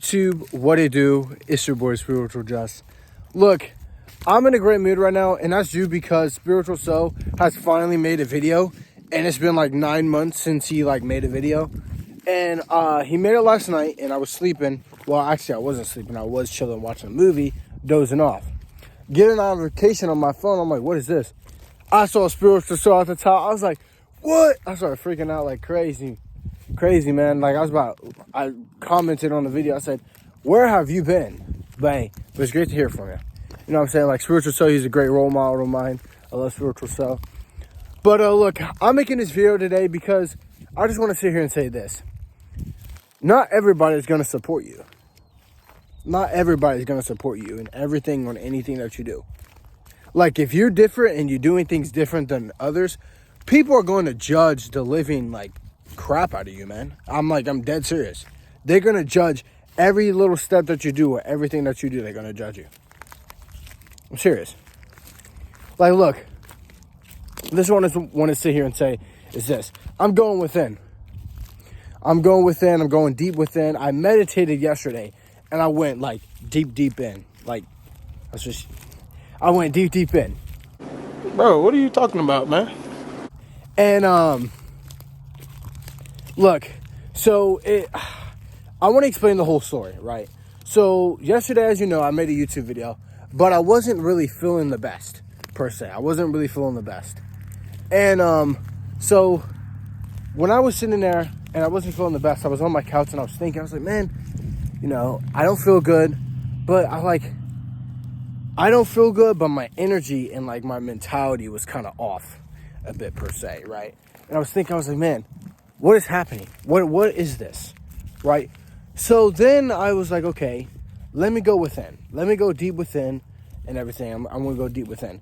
YouTube, what it do? It's your boy Spiritual Jus. Look, I'm in a great mood right now, and that's due because Spiritual So has finally made a video, and it's been like 9 months since he made a video, and he made it last night, and I was sleeping. Well, actually, I wasn't sleeping. I was chilling, watching a movie, dozing off. Get a notification on my phone. I'm like, what is this? I saw Spiritual So at the top. I was like, what? I started freaking out like crazy, man. Like I commented on the video. I said, where have you been? Bang. It was great to hear from you. You know what I'm saying? Like Spiritual So, he's a great role model of mine. I love Spiritual So. But look, I'm making this video today because I just want to sit here and say this. Not everybody is going to support you. Not everybody is going to support you in everything on anything that you do. Like if you're different and you're doing things different than others, people are going to judge the living crap out of you, man. I'm dead serious. They're going to judge every little step that you do or everything that you do. They're going to judge you. I'm serious. Like, look, this one I want to sit here and say is this. I'm going within. I'm going deep within. I meditated yesterday and I went deep in. I went deep in. Bro, what are you talking about, man? And, look, so I want to explain the whole story, right? So yesterday, as you know, I made a YouTube video, but I wasn't really feeling the best, per se. I wasn't really feeling the best. And, so when I was sitting there and I wasn't feeling the best, I was on my couch and I was thinking, I was like, man, I don't feel good, but I don't feel good, but my energy and my mentality was kind of off a bit, per se, right? And I was thinking, I was like, man, what is happening? What is this, right? So then I was like, okay, let me go within. Let me go deep within and everything. I'm going to go deep within.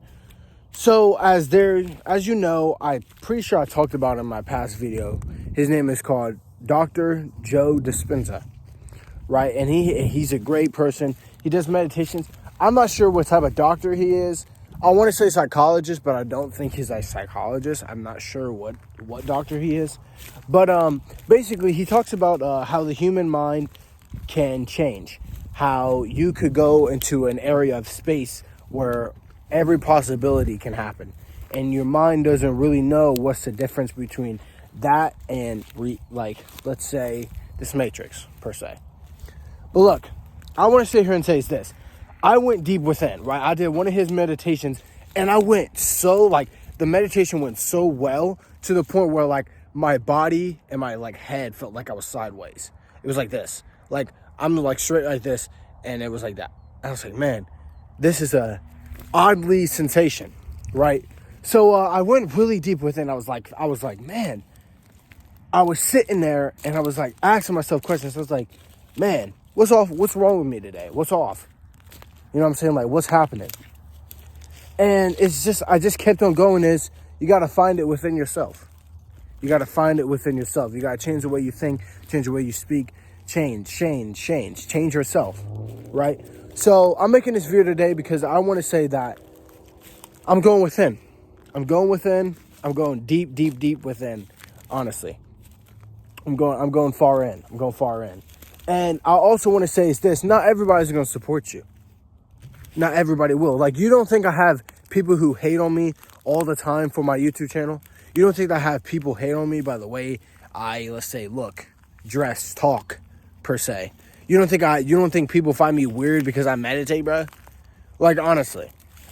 So as you know, I'm pretty sure I talked about in my past video. His name is called Dr. Joe Dispenza, right? And he's a great person. He does meditations. I'm not sure what type of doctor he is. I want to say psychologist, but I don't think he's a psychologist. I'm not sure what doctor he is. But basically, he talks about how the human mind can change. How you could go into an area of space where every possibility can happen. And your mind doesn't really know what's the difference between that and, let's say, this matrix, per se. But look, I want to sit here and say this. I went deep within, right? I did one of his meditations, and I went so, the meditation went so well to the point where, my body and my, head felt like I was sideways. It was like this. I'm, straight like this, and it was like that. I was like, man, this is a oddly sensation, right? So I went really deep within. I was like, man, I was sitting there, and I was, asking myself questions. I was like, man, what's off? What's wrong with me today? What's off? You know what I'm saying? What's happening? And I just kept on going you got to find it within yourself. You got to find it within yourself. You got to change the way you think, change the way you speak, change yourself, right? So I'm making this video today because I want to say that I'm going within. I'm going deep within, honestly. I'm going far in. And I also want to say is this, not everybody's going to support you. Not everybody will. You don't think I have people who hate on me all the time for my YouTube channel? You don't think I have people hate on me by the way I, let's say, look, dress, talk, per se? You don't think people find me weird because I meditate, bro? Honestly,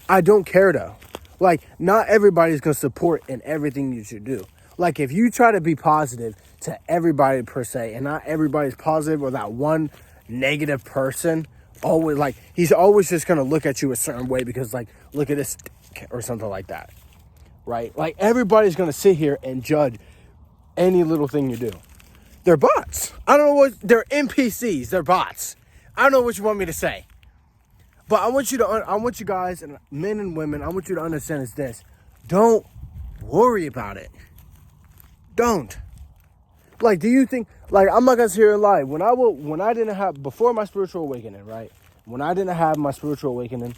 I don't care though. Not everybody's going to support in everything you should do. If you try to be positive to everybody, per se, and not everybody's positive or that one negative person, always he's always just gonna look at you a certain way because look at this or something like that, right? Everybody's gonna sit here and judge any little thing you do. They're bots. I don't know they're NPCs. They're bots. I don't know what you want me to say, but I want you guys and men and women. I want you to understand is this: don't worry about it. Don't. Do you think, I'm not going to sit here and lie. When I didn't have, before my spiritual awakening, right? When I didn't have my spiritual awakening,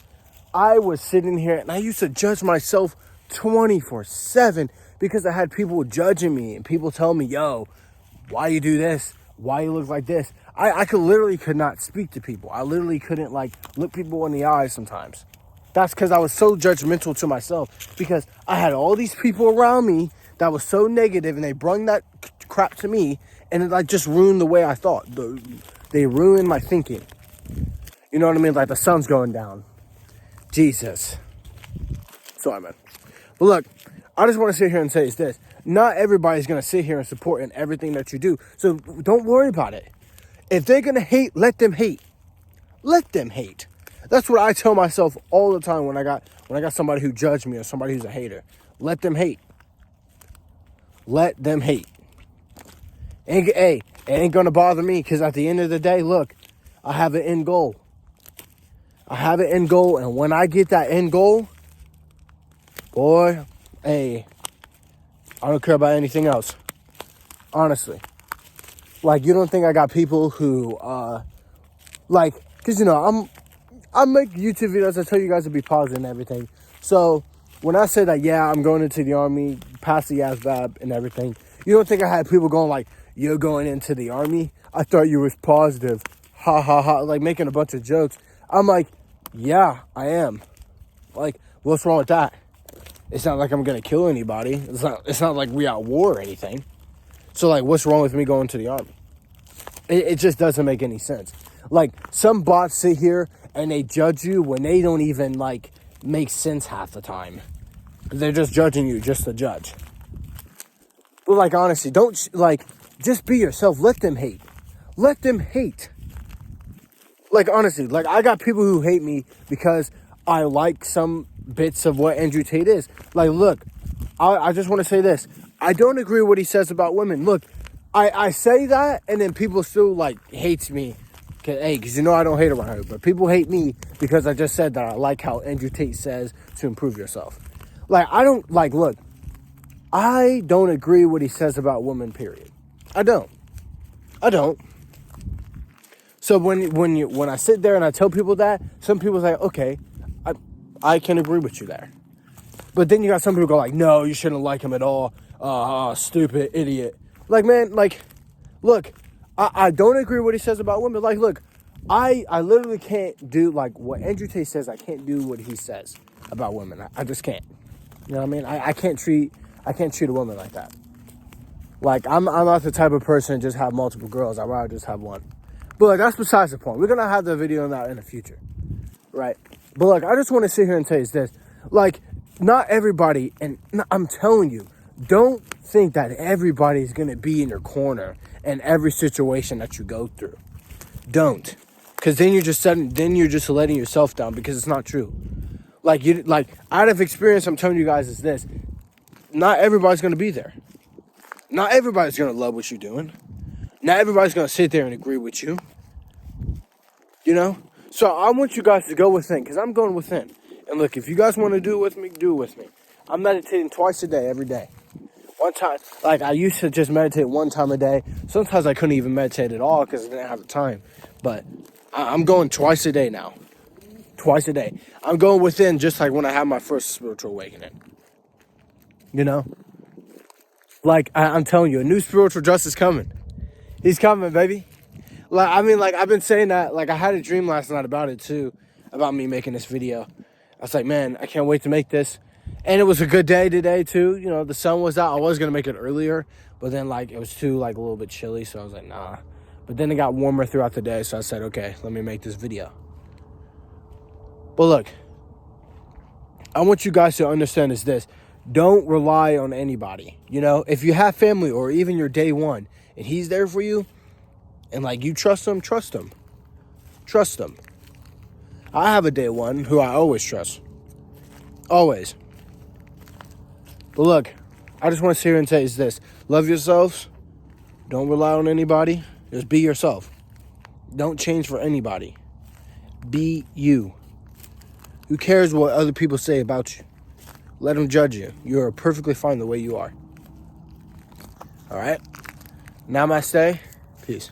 I was sitting here and I used to judge myself 24/7 because I had people judging me and people telling me, yo, why you do this? why you look like this. I could not speak to people. I literally couldn't like look people in the eyes sometimes. That's because I was so judgmental to myself, because I had all these people around me that was so negative, and they brung that crap to me, and it like just ruined the way I thought. They ruined my thinking. You know what I mean? Like the sun's going down. Jesus. Sorry, man. But look, I just want to sit here and say is this. Not everybody's going to sit here and support in everything that you do. So don't worry about it. If they're going to hate, let them hate. Let them hate. That's what I tell myself all the time when I got somebody who judged me or somebody who's a hater. Let them hate. Let them hate. Hey, it ain't going to bother me, because at the end of the day, look, I have an end goal. I have an end goal, and when I get that end goal, boy, hey, I don't care about anything else. Honestly. Like, you don't think I got people who, like, because, you know, I make YouTube videos. I tell you guys to be positive and everything. So, when I say that, yeah, I'm going into the Army, pass the ASVAB and everything, you don't think I had people going like, you're going into the Army? I thought you was positive. Ha, ha, ha. Like, making a bunch of jokes. I'm like, yeah, I am. Like, what's wrong with that? It's not like I'm going to kill anybody. It's not like we at war or anything. So, like, what's wrong with me going to the Army? It just doesn't make any sense. Like, some bots sit here and they judge you when they don't even, like, make sense half the time. They're just judging you just to judge. But, like, honestly, just be yourself. Let them hate. Let them hate. Like, honestly, like, I got people who hate me because I like some bits of what Andrew Tate is. Like, look, I just want to say this. I don't agree with what he says about women. Look, I say that, and then people still, like, hates me. Because, you know, I don't hate around her. But people hate me because I just said that I like how Andrew Tate says to improve yourself. Like, look, I don't agree with what he says about women, period. I don't. So when I sit there and I tell people that, some people say, okay, I can agree with you there. But then you got some people go like, no, you shouldn't like him at all. Stupid idiot. Like, man, like, look, I don't agree with what he says about women. Like, look, I literally can't do, like, what Andrew Tate says. I can't do what he says about women. I just can't. You know what I mean? I can't treat a woman like that. Like, I'm not the type of person to just have multiple girls. I'd rather just have one. But, like, that's besides the point. We're going to have the video on that in the future. Right? But, like, I just want to sit here and tell you this. Like, not everybody, and I'm telling you, don't think that everybody's going to be in your corner in every situation that you go through. Don't. Because then you're just letting yourself down, because it's not true. Like, out of experience, I'm telling you guys is this. Not everybody's going to be there. Not everybody's going to love what you're doing. Not everybody's going to sit there and agree with you. You know? So I want you guys to go within, because I'm going within. And look, if you guys want to do it with me, do it with me. I'm meditating twice a day, every day. One time, like, I used to just meditate one time a day. Sometimes I couldn't even meditate at all because I didn't have the time. But I'm going twice a day now. Twice a day. I'm going within, just like when I had my first spiritual awakening. You know? Like, I'm telling you, a new Spiritual Jus is coming. He's coming, baby. Like, I mean, like, I've been saying that. Like, I had a dream last night about it, too. About me making this video. I was like, man, I can't wait to make this. And it was a good day today, too. You know, the sun was out. I was going to make it earlier. But then, like, it was too, like, a little bit chilly. So I was like, nah. But then it got warmer throughout the day. So I said, okay, let me make this video. But look, I want you guys to understand is this. Don't rely on anybody. You know, if you have family or even your day one and he's there for you and, like, you trust him, trust him. Trust him. I have a day one who I always trust. Always. But look, I just want to sit here and tell you this. Love yourselves. Don't rely on anybody. Just be yourself. Don't change for anybody. Be you. Who cares what other people say about you? Let them judge you. You're perfectly fine the way you are. All right? Namaste. Peace.